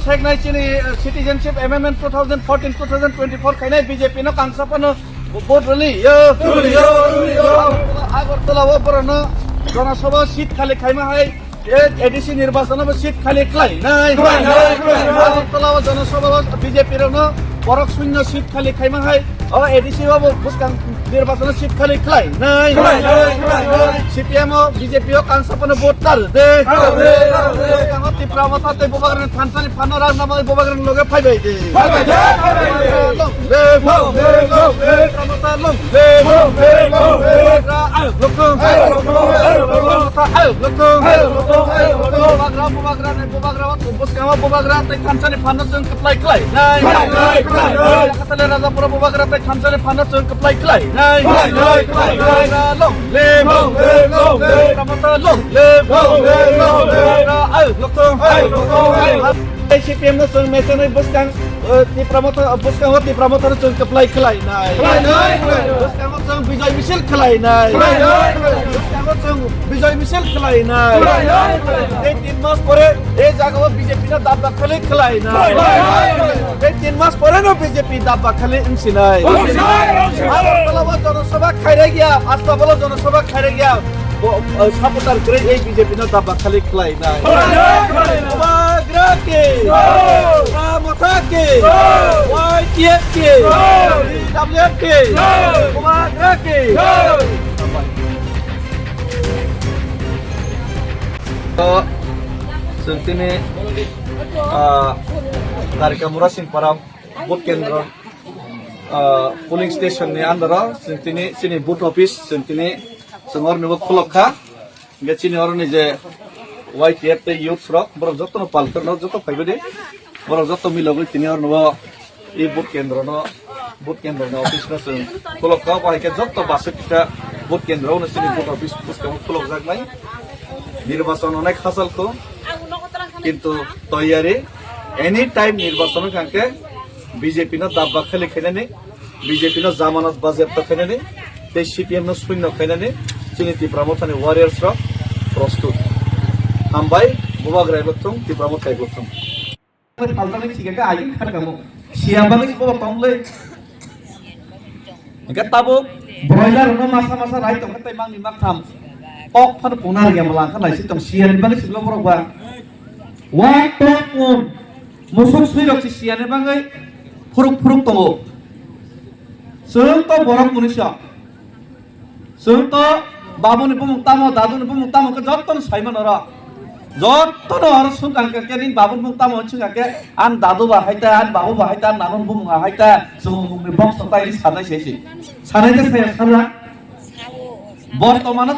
Sheikh Naitini citizenship amendment 2014-2024 khainai BJP no kangsapano vote rally yo Agartala oporano Janasabha seat khali khaima hai ADC নির্বাচন seat খালি ক্লাই নাই আগরতলা জনসভা BJP র পরক শূন্য seat খালি Khaimah হয় এডিসি বাবু বুসকান নির্বাচন সিট খালি ক্লাই নাই সিপিএম বিজেপি ও কাংসাপন ভোটার দে তীব্রমতাতে ববাগ্রান থানসানি ফানরা নাম ববাগ্রান লগে ফাইবাই দে Bobagra tay khansani phanna chung kaplai klai nai katale rajapura bobagra tay khansani phanna chung kaplai klai nai long le ramata long le lokong CPM no chung mesane buskang ti pramota buskang ti pramota chung kaplai klai nai buskang chung Bijoy Misil klai nai buskang chung Bijoy Misil klai nai এই 3 মাস পরে এই জায়গা BJP না দাবা খালি খেলাই না এই 3 মাস পরে না বিজেপি দাবা খালি ইনসি নাই আগরতলা জনসভা খাইরে গিয়া আস্তাবল জনসভা খাইরে গিয়া সাপোর্টার করে এই বিজেপি না দাবা খালি খেলাই না বাগ্রাকে রামথাকে ওয়াইটিএফকে ডাব্লিউএফকে বাগ্রাকে Sentini dari Kamura Singparam Booth Kendra polling station ni andara sentini sini booth office sentini sengor nibo khulokha ge sini oroni je YTF te youth rock borok jotto no palkar no jotto paibede borok jotto milogo tini or no e booth kendra no office no seng khulokha ba ke jotto basukta booth kendra no sini booth office puskam khulok jak nai নির্বাচন অনেক হাসল কো কিন্তু তৈয়ারি any time নির্বাচন কাঙ্কে BJP ন দাব্বা খেলে খেলেনি BJP ন জামানত বাজেট খেলেনি তে সিপিএম ন শূন্য খেলেনি চিনি তীব্রমথানি ওয়ারিয়ার্স র প্রস্তুত হামবাই বুবাগ্রাই গথম তীব্রমথাই গথম ফালতানি সিগাকে আই খারকামো সিয়াবানি ববা তংলে গতাবো ব্রয়লার ন মাসা মাসা রাই তংখাই মাংনি মাকথাম ok phan punar ge malang kan lai sitom sian bang siblo borok ba wa topum musuk suirok si sian bangai furuk tongo seung to borok munisya seung to babuni pumuk tamo daduni pumuk tamo ke jotton saiman ora jotton ora sung kan ke din babun pumuk tamo chung ke an dadu ba haita an babu ba haita nanon bum haita sung ni box to tai sanai sesi sanai te saya sana বর্তমানে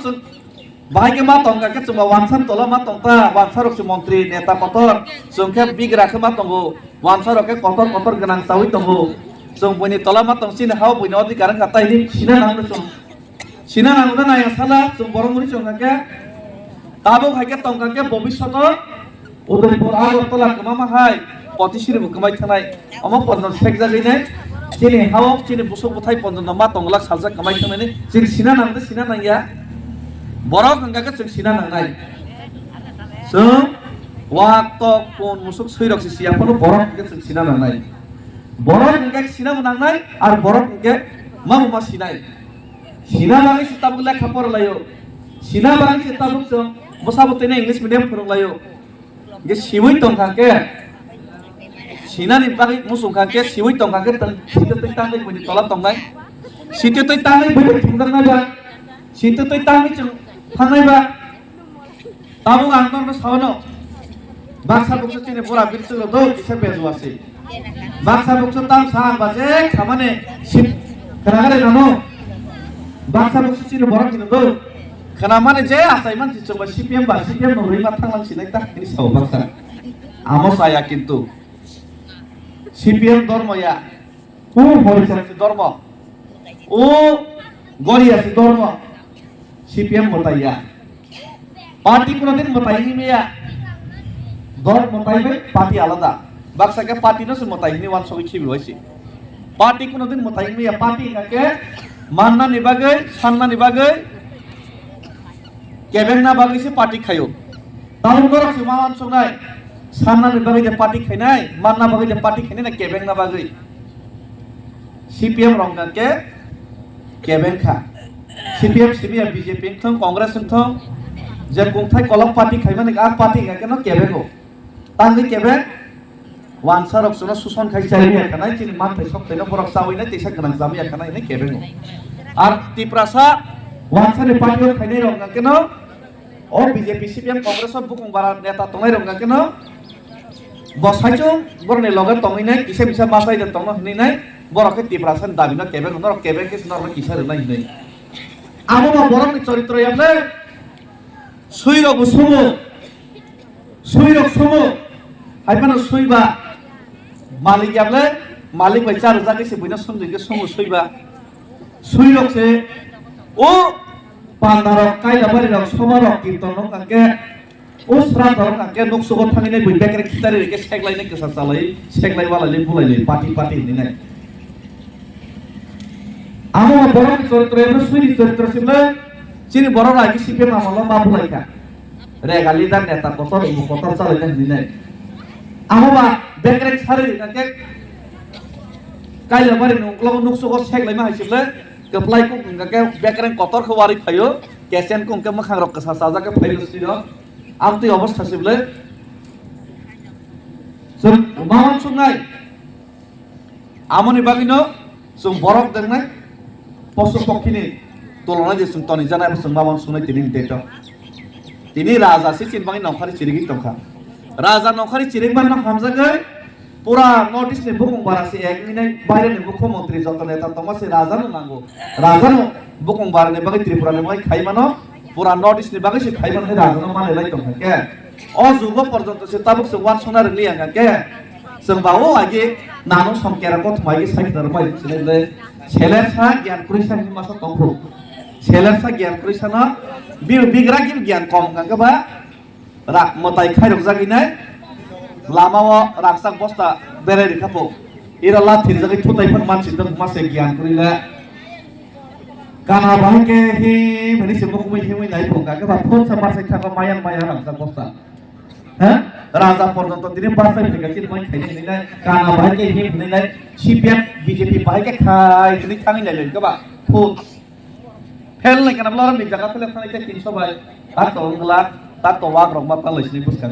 Bahaya ma tongga ke cuma wansan tola ma tongta wansan rok menteri neta kotor sungke bigra ke ma tonggo wansan rok ke kotor genang sawi tonggo sung buni tola ma tong sin hau buni odi karang kata ini sina nang na yang salah sung borong muri sung ke tabo ke tongga ke bobisot udah por aro tola ke mama hai potisiri bukamai thanai ama pondon sek jagi ne sini hau sini busuk butai pondon ma tongla salja kamai thanai ne sina nang ya borok enggak ke sina nang nai waktu pun musuk suirok si siapa lu borok ke sina nang nai borok enggak sina nang nai ar borok enggak mau mas sinai sina bangi si tabuk lek kapor layo sina bangi si tabuk so mosabut ini English medium purung layo ge siwui tong kake sina ni bangi musuk kake siwui tong kake situ tang ni buni tolak tong nai situ tang ni buni tungdar naja situ tang ni थांनाय बा ताबु आंदन सावनो बाक्सा बक्स चिने पुरा बिरसुलो दो इसे बेजुआसि बाक्सा बक्स ताम सां बाजे खामाने सिप खरागारे नानो बाक्सा बक्स चिने बरक दिनो दो खाना माने जे आसाय मान चिचोबा सीपीएम नो रैमा थांलां सिनाय ता नि साव बाक्सा आमो साया किन्तु सीपीएम धर्मया उ होइसासि धर्म ও গরিয়াসি ধর্ম CPM motaya, parti kuno din motai ini ya, dor motai be parti alada, baksa ke parti no se motai ini wan sobi cibi loisi, parti kuno din motai ini ya parti ke manna ni bagai, sanna ni bagai, kebeng na bagai si parti kayu, tahun korok si mawan sungai, साननानै बागै जे party खायनाय मानना बागै जे party खायनाय ना केबें ना बागै CPM रंगाके केबें खा CPM BJP थं कांग्रेस थं जे कुंथाय कलम पार्टी खायमाने आ पार्टी गाके न केबें को तांगै केबें वानसार अपसना सुसन खाय जाय खानाय चिनि मानथाय सबथायनो बरक जावैनाय तेसा गोनां जामि खानाय ने केबें को आर तिप्रासा वानसार पार्टी खायनाय रंगाके न ओ BJP CPM कांग्रेस बुकुं बारा नेता तंनाय रंगाके न बसाइचो बरने लगे तंगैनाय किसे बिसा मासाय दे तंनो हनैनाय बरके तिप्रासन दाबिना केबें न केबें किस नर किसा रनाय हनै आबो बरकनि चरित्र याबले सुइरक सुमु हाइमानो सुइबा मालिक याबले मालिक बाय चार जाके से बइना समदिके सुमु सुइबा सुइरक से ओ पान्दारक काइलाबारिरक समारक कीर्तनक काके ओ श्राद्धरक काके नक्सुगत थांगिनाय बइ बेकरे खितारि रेके सेगलायनाय गोसा चालाय सेगलाय वालाय बुलायलाय पार्टी हनैनाय आमो बरकनि चरित्र याबले सुइनि चरित्र सिमले चिनि बर रायके CPM आमला मा बुलायखा रेगा लिडार नेता कतर कतर चालायनाय हनैनाय आमोबा बेकरे सारि काके काइलाबारि नंक्लाव नक्सुगत सेगलाय मा हाइसिबले गप्लाय को काके बेकरे कतर खौ वारि फायो केसेन को के मखां रक सा साजाके फाइलो सिरो आमति अवस्था सिबले जों मावन सुनाय आमनि बागिनो जों बरक देंनाय पशु पक्षीनि तुलना जे जों तनि जानाय जों मावन सुनाय तिनि देत तिनि राजा से चिनबाङै नखरि चिरिगि तंखा राजा नखरि चिरिगबान हामजागै पूरा नॉर्थ ईस्ट ने बुकुं बारासे एकनिनाय बायरेनि मुख्यमंत्री जत नेता तमासे राजानो नांगौ राजानो बुकुं बारने बागै त्रिपुरा ने बागै खाइमानो पूरा नॉर्थ ईस्ट ने बागै से खाइमान है राजानो माने लाय तंखा के अ जुग पर्यंत से ताबुक से वान सोना रिलियां के जों बावो आगे नानो समकेरा गथ मागे साइखनार माइ सिनेले सेलेरसा ज्ञान कुरिसा नि मासा तंखौ सेलेरसा ज्ञान कुरिसा न बिग्रा ज्ञान कम गांगबा रा मताय खाइरक जागिनाय लामाव रागसाक बस्ता बेरायरि खापो इरा लाथिर जगै थुतायफोर मानसि दं मासे ज्ञान करिला काना बाहके हि भनि से मुखमै हिमै नाय भंगा के बा फोन सा मासे थाका मायान रागसाक बस्ता ह राजा पर्यंत दिने बासाय फैगासिनो माइ खाइनै नाय काना बाहके हि भनि नाय CPM BJP बाहके खाइ दिनै थाङै नायलै गबा फो फेल नाय काना ब्लार नि जागा फेल थाङै 300 बाय ता तो वाग रंमा ता लैसनि बुसखां